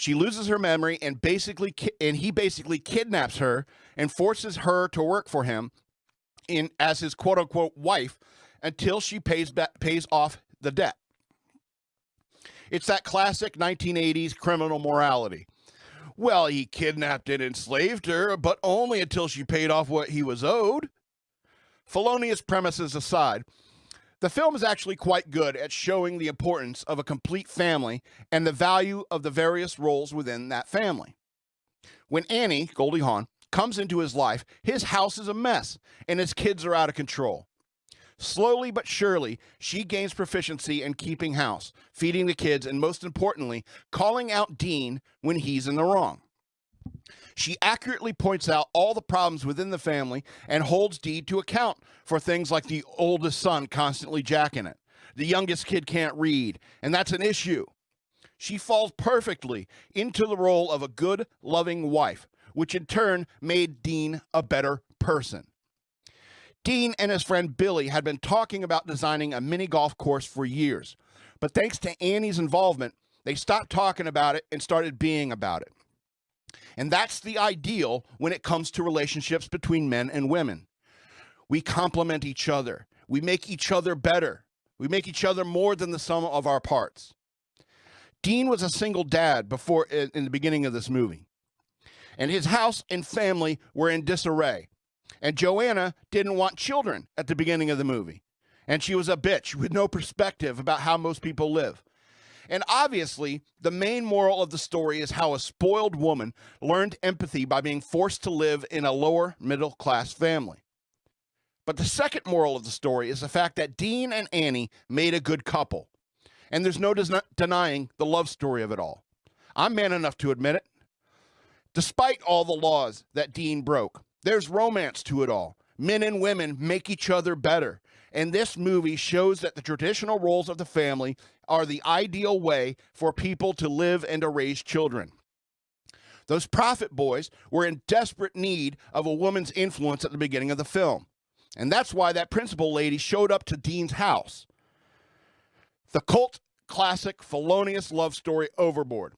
She loses her memory and he basically kidnaps her and forces her to work for him as his quote-unquote wife until she pays off the debt. It's that classic 1980s criminal morality. Well, he kidnapped and enslaved her, but only until she paid off what he was owed. Felonious premises aside, the film is actually quite good at showing the importance of a complete family and the value of the various roles within that family. When Annie, Goldie Hawn, comes into his life, his house is a mess and his kids are out of control. Slowly but surely, she gains proficiency in keeping house, feeding the kids, and most importantly, calling out Dean when he's in the wrong. She accurately points out all the problems within the family and holds Dean to account for things like the oldest son constantly jacking it. The youngest kid can't read, and that's an issue. She falls perfectly into the role of a good, loving wife, which in turn made Dean a better person. Dean and his friend Billy had been talking about designing a mini golf course for years, but thanks to Annie's involvement, they stopped talking about it and started being about it. And that's the ideal when it comes to relationships between men and women. We complement each other. We make each other better. We make each other more than the sum of our parts. Dean was a single dad in the beginning of this movie, and his house and family were in disarray. And Joanna didn't want children at the beginning of the movie. And she was a bitch with no perspective about how most people live. And obviously, the main moral of the story is how a spoiled woman learned empathy by being forced to live in a lower middle class family. But the second moral of the story is the fact that Dean and Annie made a good couple. And there's no denying the love story of it all. I'm man enough to admit it. Despite all the laws that Dean broke, there's romance to it all. Men and women make each other better. And this movie shows that the traditional roles of the family are the ideal way for people to live and to raise children. Those prophet boys were in desperate need of a woman's influence at the beginning of the film. And that's why that principal lady showed up to Dean's house. The cult classic felonious love story Overboard.